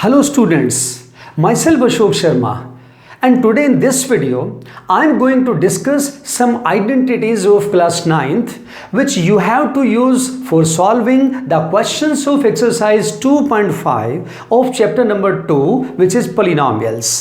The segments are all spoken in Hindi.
Hello students, myself Ashok Sharma, and today in this video I am going to discuss some identities of class 9th which you have to use for solving the questions of exercise 2.5 of chapter number 2 which is polynomials.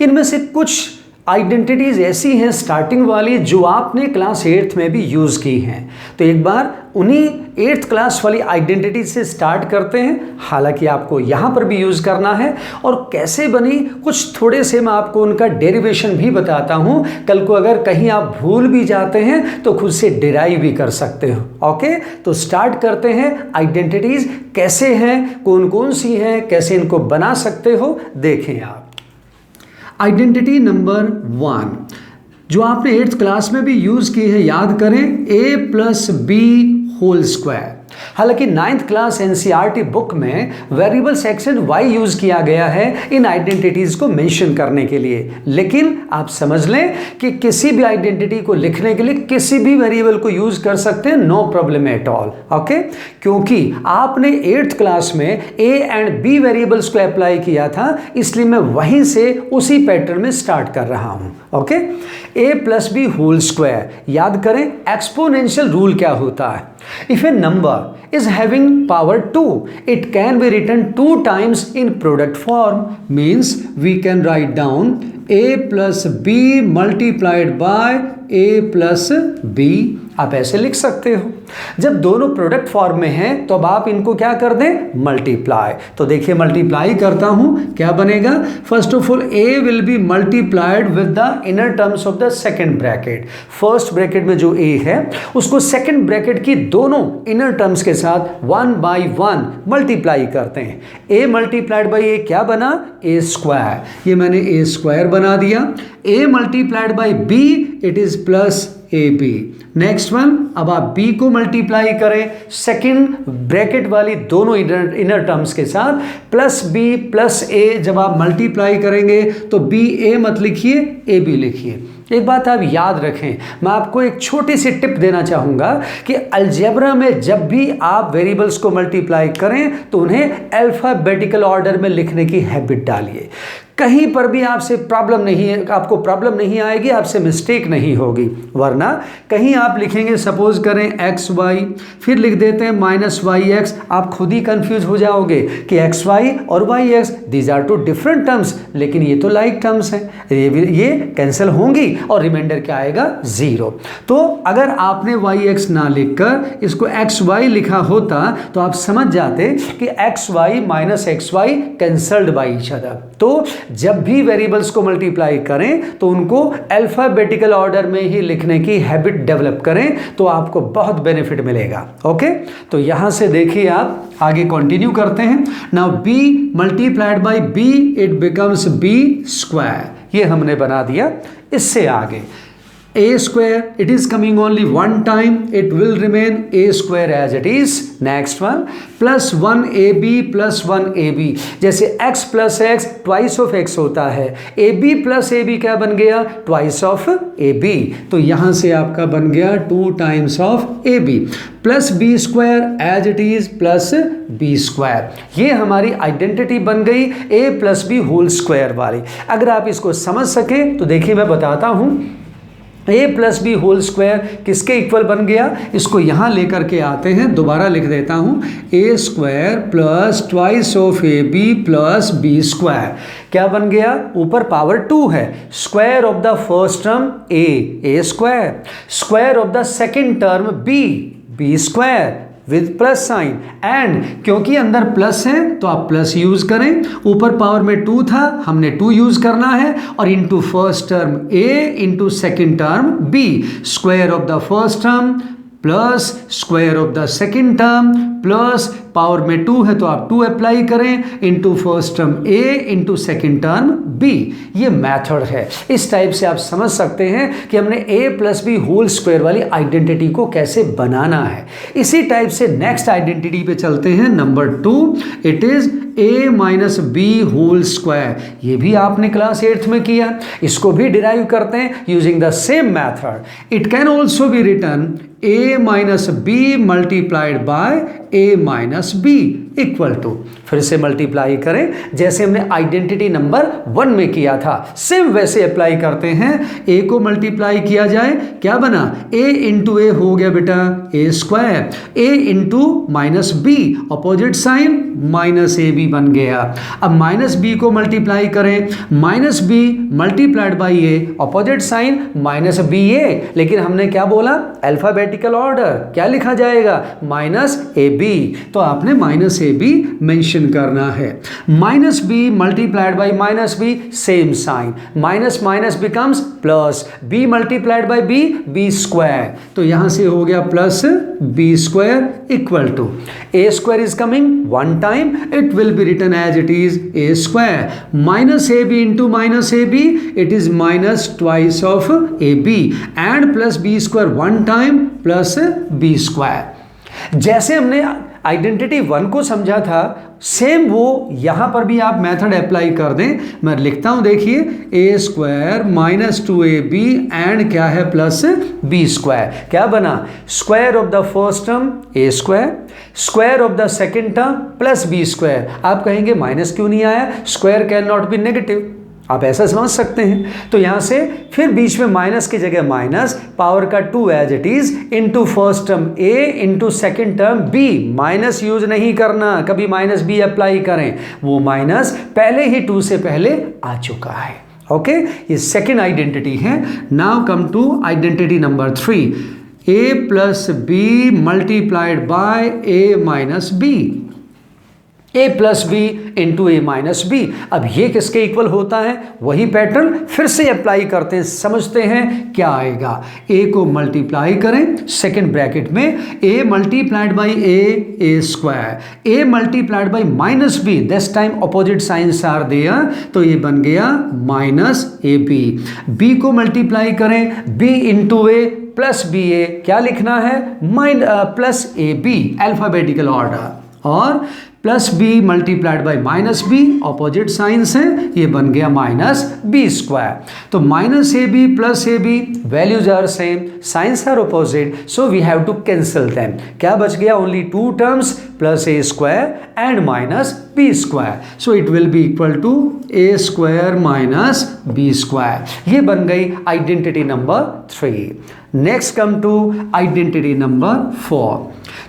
इनमें से कुछ आइडेंटिटीज ऐसी हैं स्टार्टिंग वाली जो आपने क्लास 8th में भी यूज़ की हैं, तो एक बार उन्हीं 8th क्लास वाली आइडेंटिटी से स्टार्ट करते हैं। हालांकि आपको यहाँ पर भी यूज़ करना है और कैसे बनी कुछ थोड़े से मैं आपको उनका डेरिवेशन भी बताता हूँ। कल को अगर कहीं आप भूल भी जाते हैं तो खुद से डिराइव भी कर सकते हो। ओके, तो स्टार्ट करते हैं। आइडेंटिटीज़ कैसे हैं, कौन कौन सी हैं, कैसे इनको बना सकते हो, देखें आप। आइडेंटिटी नंबर 1 जो आपने 8th क्लास में भी यूज़ की है, याद करें, a+b² हालांकि 9th क्लास एनसीईआरटी बुक में वेरिएबल सेक्शन y यूज़ किया गया है इन आइडेंटिटीज़ को मेंशन करने के लिए, लेकिन आप समझ लें कि किसी भी आइडेंटिटी को लिखने के लिए किसी भी वेरिएबल को यूज़ कर सकते हैं, no problem at all. Okay, क्योंकि आपने 8th क्लास में a एंड b वेरिएबल्स को अप्लाई किया था, इसलिए मैं वहीं से उसी पैटर्न में स्टार्ट कर रहा हूँ। ओके, a+b² याद करें, एक्सपोनेंशियल रूल क्या होता है। If a number is having power 2, it can be written 2 times in product form. Means we can write down a+b multiplied by a+b। आप ऐसे लिख सकते हो। जब दोनों प्रोडक्ट फॉर्म में हैं तो अब आप इनको क्या कर दें, मल्टीप्लाई। तो देखिए मल्टीप्लाई करता हूं, क्या बनेगा। First of all a will be multiplied with the inner terms of the second bracket. First bracket में जो a है उसको सेकंड ब्रैकेट की दोनों इनर टर्म्स के साथ 1 बाई 1 मल्टीप्लाई करते हैं। a मल्टीप्लाइड बाई a क्या बना, a²। ये मैंने a² बना दिया। a multiplied by b it is plus ab। Next one, अब आप b को मल्टीप्लाई करें सेकंड ब्रैकेट वाली दोनों इनर टर्म्स के साथ, प्लस b प्लस a। जब आप मल्टीप्लाई करेंगे तो ba मत लिखिए, ab लिखिए। एक बात आप याद रखें, मैं आपको एक छोटी सी टिप देना चाहूँगा कि अलजेब्रा में जब भी आप वेरिएबल्स को मल्टीप्लाई करें तो उन्हें अल्फ़ाबेटिकल ऑर्डर में लिखने की हैबिट डालिए। कहीं पर भी आपसे प्रॉब्लम नहीं है, आपको प्रॉब्लम नहीं आएगी, आपसे मिस्टेक नहीं होगी। वरना कहीं आप लिखेंगे, सपोज करें xy, फिर लिख देते हैं -yx, आप खुद ही कंफ्यूज हो जाओगे कि xy और yx these are two different terms, लेकिन ये तो लाइक टर्म्स हैं, ये कैंसिल होंगी और रिमाइंडर क्या आएगा, 0। तो अगर आपने yx ना लिखकर इसको xy लिखा होता तो आप समझ जाते कि xy minus xy cancelled by each other. तो जब भी वेरिएबल्स को मल्टीप्लाई करें तो उनको अल्फाबेटिकल ऑर्डर में ही लिखने की हैबिट डेवलप करें, तो आपको बहुत बेनिफिट मिलेगा। ओके, तो यहां से देखिए आप आगे कंटिन्यू करते हैं। Now b multiplied by b it becomes b²। ये हमने बना दिया। इससे आगे a² it is coming only one time, it will remain a² as it is. next one, plus 1ab plus 1ab, जैसे x plus x twice of x होता है, ab plus ab क्या बन गया, twice of ab। तो यहाँ से आपका बन गया 2 times of ab, plus b² as it is plus b²। ये हमारी आइडेंटिटी बन गई a+b² वाली। अगर आप इसको समझ सके तो देखिए मैं बताता हूँ। a+b² किसके इक्वल बन गया, इसको यहाँ लेकर के आते हैं, दोबारा लिख देता हूँ, a² plus twice of ab plus b²। क्या बन गया, ऊपर पावर 2 है, square of the first term a² square of the second term b² with plus sign. And क्योंकि अंदर प्लस है तो आप प्लस यूज करें, ऊपर पावर में 2 था, हमने 2 यूज करना है, और into first term a into second term b, square of the first term plus square of the second term plus power में 2 है तो आप 2 अप्लाई करें, into first term a into second term b। ये मेथड है। इस टाइप से आप समझ सकते हैं कि हमने a+b² वाली आइडेंटिटी को कैसे बनाना है। इसी टाइप से नेक्स्ट आइडेंटिटी पे चलते हैं, नंबर 2, इट इज a-b²। ये भी आपने क्लास 8th में किया, इसको भी डिराइव करते हैं using the same method. It can also be written a-b multiplied by a-b। Equal to, फिर से मल्टीप्लाई करें जैसे हमने आइडेंटिटी नंबर 1 में किया था, सेम वैसे अप्लाई करते हैं। a को मल्टीप्लाई किया जाए, क्या बना, a इंटू ए हो गया बेटा a square, a into minus B, opposite sign minus A B बन गया। अब माइनस बी को मल्टीप्लाई करें, minus B multiplied by A, opposite sign minus B A, लेकिन हमने क्या बोला, अल्फाबेटिकल ऑर्डर, क्या लिखा जाएगा, माइनस ए बी, तो आपने माइनस ए बी मेंशन करना है। Minus B multiplied by minus b, same sign, minus minus becomes plus, B multiplied by b, b square, तो यहां से हो गया plus B square equal to a square is coming one time, it will be written as it is a square, minus A b into minus A b, it is minus twice of a B, and plus B square one time plus B square. जैसे हमने आइडेंटिटी 1 को समझा था, सेम वो यहां पर भी आप मेथड अप्लाई कर दें। मैं लिखता हूं, देखिए ए स्क्वायर माइनस 2ab एंड क्या है प्लस बी स्क्वायर, क्या बना, square of the first term a square, square of the second term plus B square. आप कहेंगे माइनस क्यों नहीं आया, square can not be negative, आप ऐसा समझ सकते हैं। तो यहां से फिर बीच में माइनस की जगह माइनस, पावर का 2 as it is, into first term a into second term b, minus use नहीं करना, कभी माइनस बी अप्लाई करें, वो माइनस पहले ही 2 से पहले आ चुका है। ओके, ये सेकेंड आइडेंटिटी है। Now come to identity number 3, a plus B multiplied by a minus B, a plus b into a minus b. अब ये किसके इक्वल होता है, वही पैटर्न फिर से अप्लाई करते हैं, समझते हैं क्या आएगा। ए को मल्टीप्लाई करें सेकेंड ब्रैकेट में, A multiplied by A square, A multiplied by minus B, this time opposite signs are there, तो ये बन गया माइनस ए बी। बी को मल्टीप्लाई करें, B into A plus B A, क्या लिखना है, plus A B, alphabetical order, और plus B multiplied by minus B, opposite signs है, ये बन गया माइनस बी स्क्वायर। तो minus A B plus A B, values are same, signs are opposite, so we have to cancel them. क्या बच गया, only 2 terms, plus a square and minus B square, so it will be equal to a square minus B square. ये बन गई identity number 3। Next come to identity number 4।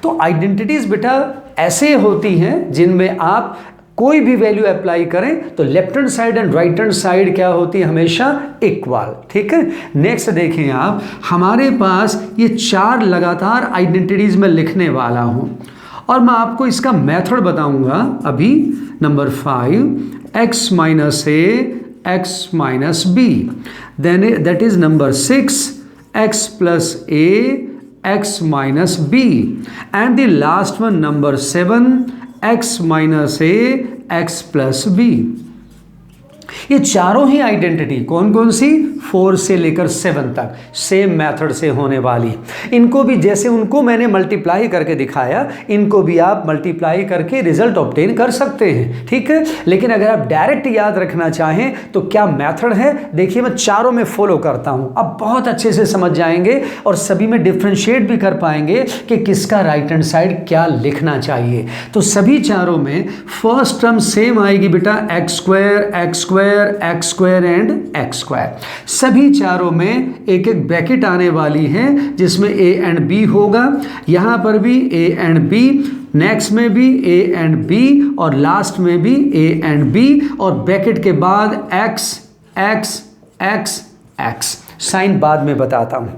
तो आइडेंटिटीज बेटा ऐसे होती हैं जिनमें आप कोई भी वैल्यू अप्लाई करें तो left hand side and right hand side क्या होती है, हमेशा इक्वल, ठीक है। नेक्स्ट देखें आप, हमारे पास ये 4 लगातार आइडेंटिटीज में लिखने वाला हूं और मैं आपको इसका मेथड बताऊंगा अभी। Number 5, x minus a x minus b, then that is number 6, x plus a x minus b, and the last one number 7, x minus a x plus b। ये चारों ही आइडेंटिटी कौन कौन सी, 4 से लेकर 7 तक सेम मेथड से होने वाली। इनको भी जैसे उनको मैंने मल्टीप्लाई करके दिखाया, इनको भी आप मल्टीप्लाई करके रिजल्ट ऑब्टेन कर सकते हैं, ठीक है। लेकिन अगर आप डायरेक्ट याद रखना चाहें तो क्या मेथड है, देखिए मैं चारों में फॉलो करता हूं, अब बहुत अच्छे से समझ जाएंगे और सभी में डिफ्रेंशिएट भी कर पाएंगे कि किसका राइट हैंड साइड क्या लिखना चाहिए। तो सभी चारों में फर्स्ट टर्म सेम आएगी बेटा, x square x square and x square. सभी चारों में एक एक ब्रैकेट आने वाली है जिसमें ए एंड बी होगा, यहां पर भी ए एंड बी, नेक्स्ट में भी ए एंड बी, और लास्ट में भी ए एंड बी, और ब्रैकेट के बाद x x x x. Sign बाद में बताता हूं।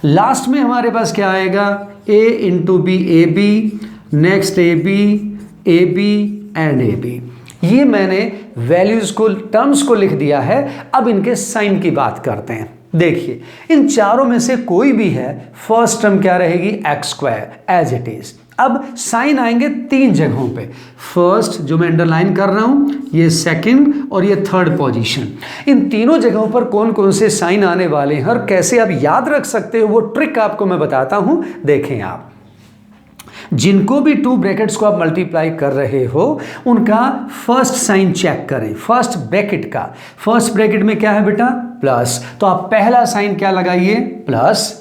लास्ट में हमारे पास क्या आएगा, A into B A B, next A B and A B. ये मैंने वैल्यूज को, टर्म्स को लिख दिया है। अब इनके साइन की बात करते हैं। देखिए इन चारों में से कोई भी है, फर्स्ट टर्म क्या रहेगी, x square as it is. अब साइन आएंगे 3 जगहों पे, फर्स्ट जो मैं अंडरलाइन कर रहा हूं, ये सेकंड और ये थर्ड पोजीशन। इन तीनों जगहों पर कौन कौन से साइन आने वाले हैं और कैसे आप याद रख सकते हो, वो ट्रिक आपको मैं बताता हूं। देखें आप, जिनको भी 2 ब्रैकेट्स को आप मल्टीप्लाई कर रहे हो उनका फर्स्ट साइन चेक करें। फर्स्ट ब्रैकेट का, फर्स्ट ब्रैकेट में क्या है बेटा, प्लस, तो आप पहला साइन क्या लगाइए, प्लस।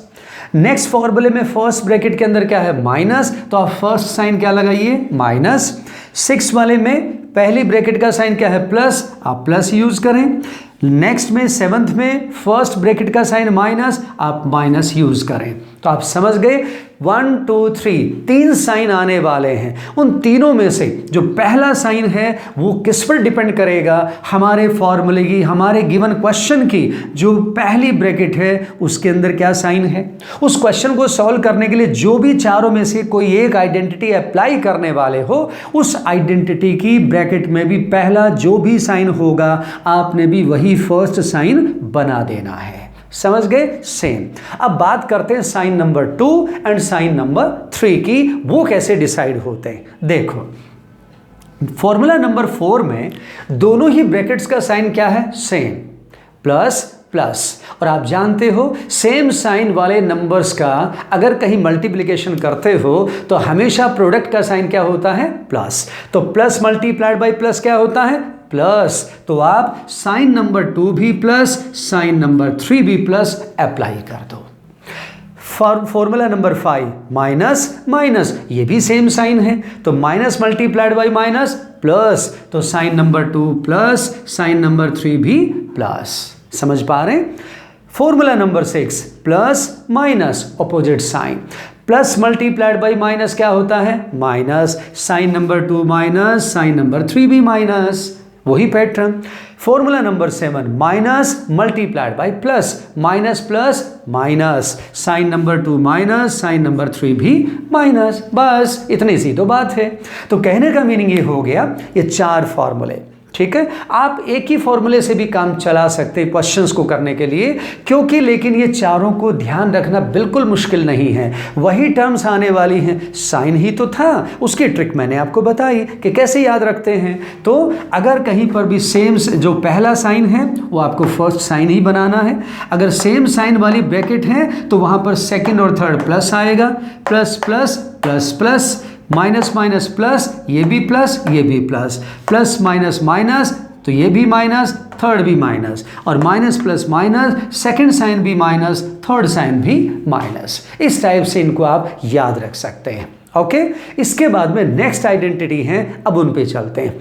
नेक्स्ट फॉर्मूले में फर्स्ट ब्रैकेट के अंदर क्या है, माइनस, तो आप फर्स्ट साइन क्या लगाइए, माइनस। 6 वाले में पहली ब्रैकेट का साइन क्या है, प्लस, आप प्लस यूज करें। नेक्स्ट में 7th में फर्स्ट ब्रैकेट का साइन माइनस, आप माइनस यूज करें। तो आप समझ गए 1 2 3 तीन साइन आने वाले हैं। उन तीनों में से जो पहला साइन है वो किस पर डिपेंड करेगा, हमारे फॉर्मूले की, हमारे गिवन क्वेश्चन की जो पहली ब्रैकेट है उसके अंदर क्या साइन है। उस क्वेश्चन को सॉल्व करने के लिए जो भी चारों में से कोई एक आइडेंटिटी अप्लाई करने वाले हो, उस आइडेंटिटी की ब्रैकेट में भी पहला जो भी साइन होगा आपने भी वही फर्स्ट साइन बना देना है। समझ गए? सेम। अब बात करते हैं sign number 2 and sign number 3 की, वो कैसे डिसाइड होते हैं। देखो फॉर्मूला नंबर 4 में दोनों ही ब्रैकेट्स का साइन क्या है, सेम, प्लस प्लस। और आप जानते हो सेम साइन वाले नंबर्स का अगर कहीं मल्टीप्लिकेशन करते हो तो हमेशा प्रोडक्ट का साइन क्या होता है, प्लस। तो प्लस मल्टीप्लाइड बाय प्लस क्या होता है, प्लस। तो आप साइन नंबर 2 भी प्लस, साइन नंबर 3 भी प्लस अप्लाई कर दो। फॉर्मूला नंबर 5 माइनस माइनस, ये भी सेम साइन है, तो minus multiplied by minus plus, तो sign number 2 plus, sign number 3 भी प्लस। समझ पा रहे हैं? Formula number 6 plus minus opposite sign, plus multiplied by minus क्या होता है, minus, sign number 2 minus, sign number 3 भी माइनस, वही pattern. Formula number 7 minus multiplied by plus, minus plus minus, sign number 2 minus, sign number 3 भी माइनस। बस इतनी सी तो बात है। तो कहने का मीनिंग ये हो गया, ये 4 फॉर्मूले, ठीक है। आप एक ही फॉर्मूले से भी काम चला सकते हैं क्वेश्चंस को करने के लिए, क्योंकि लेकिन ये चारों को ध्यान रखना बिल्कुल मुश्किल नहीं है। वही टर्म्स आने वाली हैं, साइन ही तो था, उसकी ट्रिक मैंने आपको बताई कि कैसे याद रखते हैं। तो अगर कहीं पर भी सेम जो पहला साइन है वो आपको फर्स्ट साइन ही बनाना है। अगर सेम साइन वाली ब्रैकेट है तो वहाँ पर सेकेंड और थर्ड प्लस आएगा, plus plus plus plus, minus minus plus, ये भी प्लस, ये भी प्लस, प्लस माइनस माइनस, तो ये भी माइनस, थर्ड भी माइनस, और minus plus minus, second sign भी माइनस, थर्ड साइन भी माइनस। इस टाइप से इनको आप याद रख सकते हैं। ओके, इसके बाद में नेक्स्ट आइडेंटिटी है, अब उन पे चलते हैं।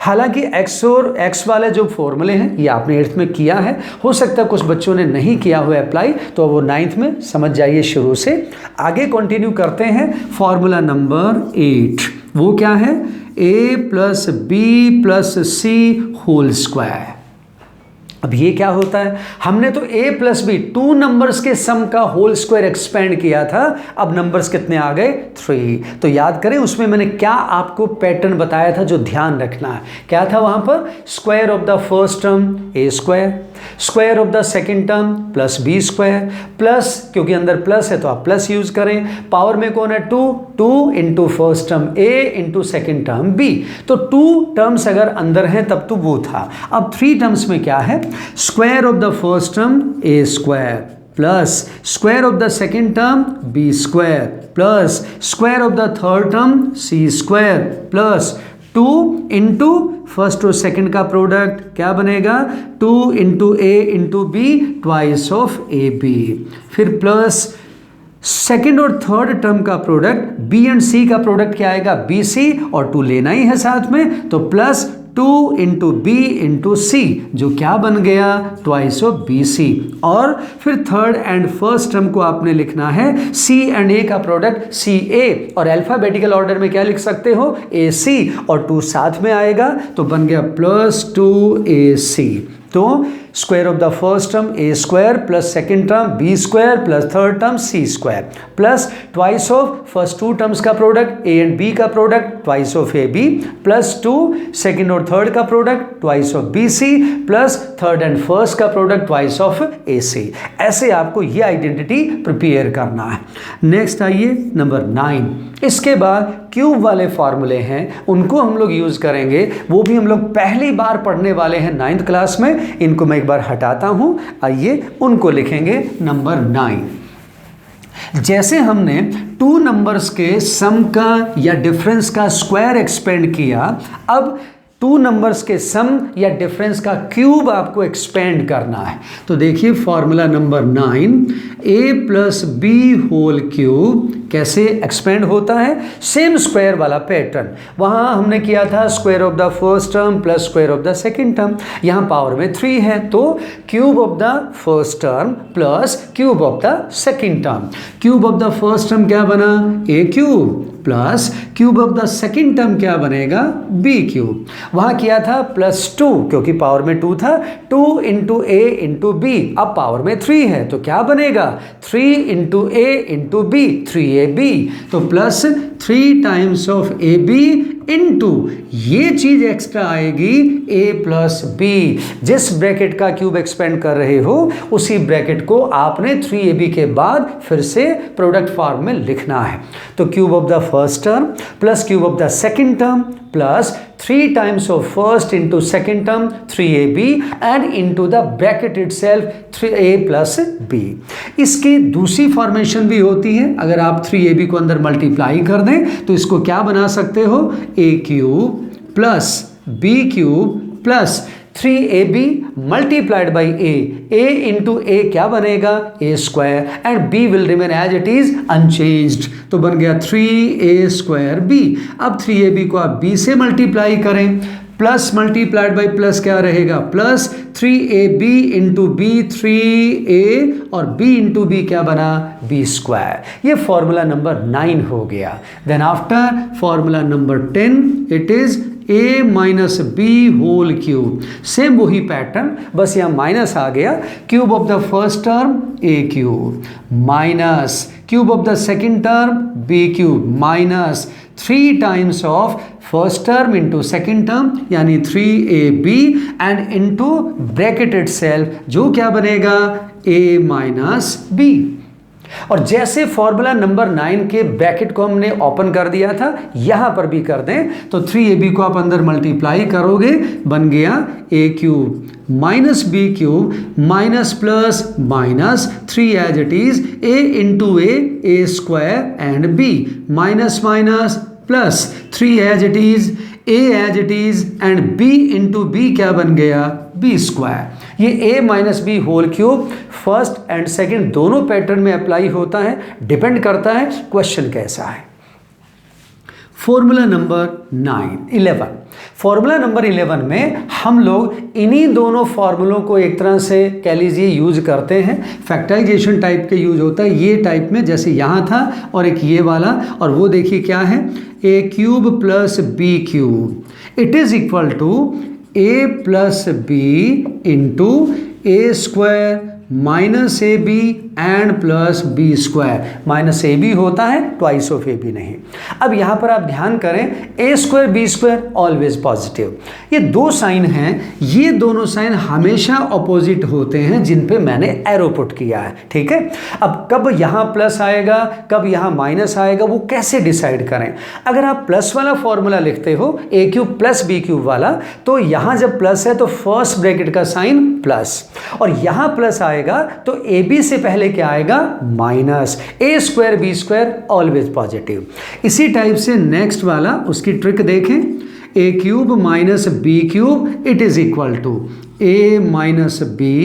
हालांकि एक्स और एक्स वाले जो फॉर्मूले हैं ये आपने 8th में किया है, हो सकता है कुछ बच्चों ने नहीं किया हुआ अप्लाई, तो वो 9th में समझ जाइए शुरू से। आगे कंटिन्यू करते हैं। फॉर्मूला नंबर 8 वो क्या है, a plus b plus c whole square. अब ये क्या होता है, हमने तो a प्लस बी 2 नंबर्स के सम का होल स्क्वायर एक्सपेंड किया था। अब नंबर्स कितने आ गए, 3। तो याद करें उसमें मैंने क्या आपको पैटर्न बताया था जो ध्यान रखना है। क्या था वहां पर, square of the first term a square, square of the second term plus B square, plus क्योंकि अंदर प्लस है तो आप प्लस यूज करें। पावर में कौन है, 2 into first term a into second term b। तो 2 टर्म्स अगर अंदर हैं तब तो वो था। अब 3 टर्म्स में क्या है, square of the first term a square plus square of the second term b square plus square of the third term c square plus 2 into first और सेकंड का प्रोडक्ट क्या बनेगा, 2 into a into b, twice of a b, फिर प्लस सेकंड और थर्ड टर्म का प्रोडक्ट b एंड c का प्रोडक्ट क्या आएगा, बी सी, और 2 लेना ही है साथ में, तो प्लस 2 इंटू बी इंटू सी, जो क्या बन गया, ट्वाइस ऑफ बी सी। और फिर थर्ड एंड फर्स्ट टर्म को आपने लिखना है सी एंड ए का प्रोडक्ट सी ए, और अल्फाबेटिकल ऑर्डर में क्या लिख सकते हो, ए सी, और 2 साथ में आएगा तो बन गया प्लस 2ac। तो square of the first term a square plus second term b square plus third term c square plus twice of first 2 terms का प्रोडक्ट a एंड b का product twice of a B plus 2 second और थर्ड का product twice of b c plus third and first का product twice of a c. ऐसे आपको ये आइडेंटिटी प्रिपेयर करना है। नेक्स्ट आइए नंबर 9। इसके बाद क्यूब वाले फॉर्मूले हैं, उनको हम लोग यूज करेंगे, वो भी हम लोग पहली बार पढ़ने वाले हैं 9th क्लास में। इनको मैं एक बार हटाता हूं, आइए उनको लिखेंगे नंबर 9। जैसे हमने 2 नंबर्स के सम का या डिफरेंस का स्क्वायर एक्सपेंड किया, अब टू नंबर्स के सम या डिफरेंस का क्यूब आपको एक्सपेंड करना है। तो देखिए formula number 9, a plus b whole cube कैसे एक्सपेंड होता है, सेम स्क्वायर वाला पैटर्न। वहां हमने किया था square of the first term plus square of the second term, यहां पावर में 3 है तो cube of the first term plus cube of the second term. Cube of the first term क्या बना, a cube plus cube of the second term क्या बनेगा, b क्यूब। वहां किया था +2 क्योंकि पावर में 2 था, 2 इंटू a इंटू बी, अब पावर में 3 है तो क्या बनेगा 3 into a into b, 3ab। तो plus 3 times of ab into ये चीज एक्स्ट्रा आएगी a प्लस बी। जिस ब्रैकेट का क्यूब एक्सपेंड कर रहे हो उसी ब्रैकेट को आपने 3ab के बाद फिर से प्रोडक्ट फॉर्म में लिखना है। तो cube of the first term plus cube of the second term plus 3 times of first into second term 3ab and into the bracket itself 3a plus b। इसकी दूसरी फॉर्मेशन भी होती है, अगर आप 3ab को अंदर मल्टीप्लाई कर दें तो इसको क्या बना सकते हो, a cube plus b cube plus 3ab multiplied by a into a क्या बनेगा a square and b will remain as it is unchanged. तो बन गया 3a स्क्वायर b। अब 3ab को आप b से मल्टीप्लाई करें, प्लस मल्टीप्लाइड बाई प्लस क्या रहेगा plus 3ab into B, 3a और b इंटू बी क्या बना b स्क्वायर। ये फॉर्मूला नंबर 9 हो गया। Then after formula number 10 it is a minus b whole cube. Same वही पैटर्न, बस यहाँ माइनस आ गया। Cube of the first term a cube minus cube of the second term b cube minus 3 times of first term into second term यानी 3ab and into bracket itself जो क्या बनेगा a माइनस b। और जैसे फॉर्मूला नंबर 9 के ब्रैकेट को हमने ओपन कर दिया था यहां पर भी कर दें तो 3ab को आप अंदर मल्टीप्लाई करोगे, बन गया a cube minus B cube minus plus minus 3 as it is a into a square and b minus minus plus 3 as it is a as it is and b into b क्या बन गया b स्क्वायर। ये a minus b whole cube first and second दोनों पैटर्न में अप्लाई होता है, डिपेंड करता है क्वेश्चन कैसा है। Formula number 11। फॉर्मूला नंबर 11 में हम लोग इन्हीं दोनों फॉर्मूलों को एक तरह से कह लीजिए यूज करते हैं। फैक्टराइजेशन टाइप के यूज होता है ये टाइप में, जैसे यहाँ था और एक ये वाला, और वो देखिए क्या है a cube plus B cube it is equal to a plus b into a square minus A B and plus B square. Minus A b होता है ट्वाइस ऑफ ए बी नहीं। अब यहाँ पर आप ध्यान करें A square B square always positive. ये दो साइन हैं, ये दोनों साइन हमेशा अपोजिट होते हैं जिन पे मैंने एरो पुट किया है, ठीक है। अब कब यहाँ प्लस आएगा कब यहाँ माइनस आएगा वो कैसे डिसाइड करें। अगर आप प्लस वाला फॉर्मूला लिखते हो ए क्यूब प्लस बी क्यूब वाला, तो यहाँ जब प्लस है तो फर्स्ट ब्रैकेट का साइन प्लस, और यहाँ प्लस आएगा तो ए बी से पहले क्या आएगा minus. A square B square always positive. इसी टाइप से नेक्स्ट वाला उसकी ट्रिक देखें, A cube minus B cube it is equal to A minus B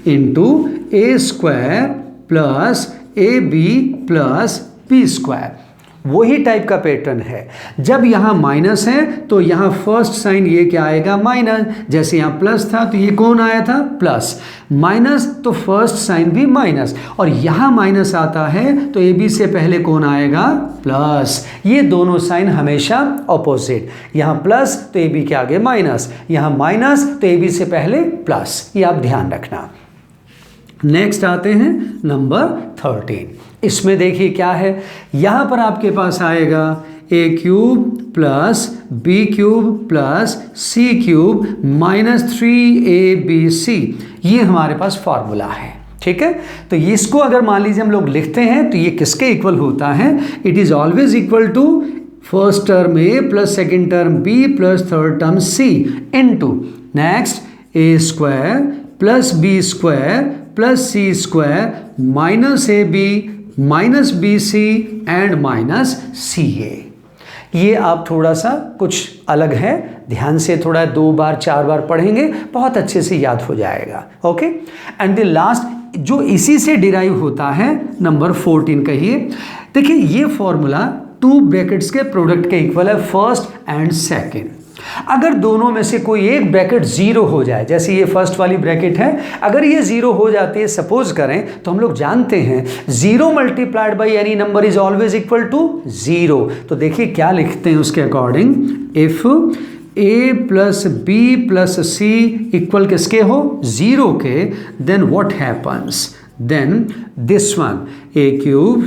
into A square plus A B plus B square. वही टाइप का पैटर्न है। जब यहाँ माइनस है तो यहाँ फर्स्ट साइन ये क्या आएगा माइनस, जैसे यहाँ प्लस था तो ये कौन आया था प्लस, माइनस तो फर्स्ट साइन भी माइनस, और यहाँ माइनस आता है तो ए बी से पहले कौन आएगा प्लस। ये दोनों साइन हमेशा ऑपोजिट, यहाँ प्लस तो ए बी के आगे माइनस, यहाँ माइनस तो ए बी से पहले प्लस, ये आप ध्यान रखना। नेक्स्ट आते हैं नंबर 13। इसमें देखिए क्या है, यहाँ पर आपके पास आएगा A cube plus B cube plus C cube minus 3abc। ये हमारे पास फॉर्मूला है, ठीक है। तो इसको अगर मान लीजिए हम लोग लिखते हैं तो ये किसके इक्वल होता है, it is always equal to first term A plus second term B plus third term C into next A square plus B square plus C square minus A B minus B C and minus C A. ये आप थोड़ा सा कुछ अलग है, ध्यान से थोड़ा 2 बार 4 बार पढ़ेंगे, बहुत अच्छे से याद हो जाएगा। ओके, एंड द लास्ट जो इसी से डिराइव होता है, नंबर 14 कहिए। देखिए ये फॉर्मूला 2 ब्रैकेट्स के प्रोडक्ट के इक्वल है, फर्स्ट एंड सेकेंड। अगर दोनों में से कोई एक ब्रैकेट 0 हो जाए, जैसे ये फर्स्ट वाली ब्रैकेट है, अगर ये 0 हो जाती है सपोज करें, तो हम लोग जानते हैं 0 multiplied by any number is always equal to 0। तो देखिए क्या लिखते हैं उसके according, if a plus b plus c equal किसके हो, 0 के, then what happens, then this one a cube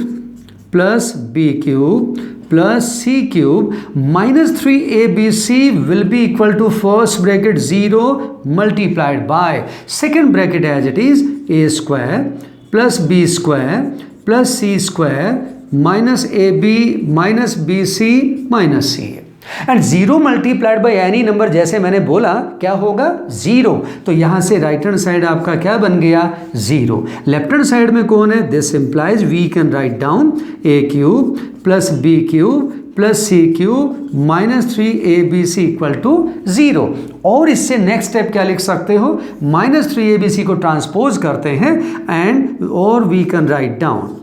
plus B cube plus c cube minus 3abc will be equal to first bracket 0 multiplied by second bracket as it is a square plus b square plus c square minus ab minus bc minus c। And 0 multiplied by any number, जैसे मैंने बोला क्या होगा 0, तो यहां से राइट हैंड साइड आपका क्या बन गया 0। लेफ्ट हैंड साइड में कौन है, this implies we can write down a cube plus B cube plus C cube minus 3abc equal to 0। और इससे नेक्स्ट स्टेप क्या लिख सकते हो, माइनस 3abc को ट्रांसपोज करते हैं एंड और we can write down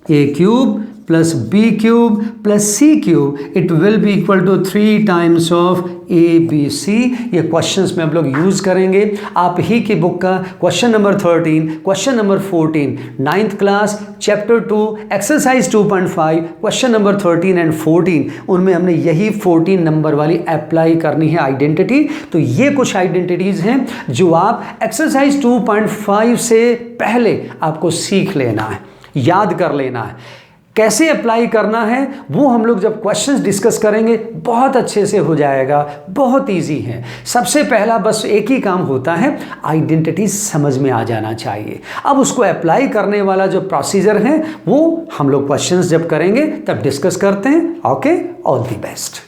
a cube plus B cube plus C cube, it will be equal to 3 times of a b c. ये क्वेश्चंस में हम लोग यूज करेंगे। आप ही की बुक का question number 13, question number 14, 9th class chapter 2 exercise 2.5 question number 13 and 14, उनमें हमने यही 14 नंबर वाली अप्लाई करनी है आइडेंटिटी। तो ये कुछ आइडेंटिटीज हैं जो आप एक्सरसाइज 2.5 से पहले आपको सीख लेना है, याद कर लेना है। कैसे अप्लाई करना है वो हम लोग जब क्वेश्चंस डिस्कस करेंगे बहुत अच्छे से हो जाएगा, बहुत इजी है। सबसे पहला बस एक ही काम होता है, आइडेंटिटी समझ में आ जाना चाहिए। अब उसको अप्लाई करने वाला जो प्रोसीजर है वो हम लोग क्वेश्चंस जब करेंगे तब डिस्कस करते हैं। Okay, all the best.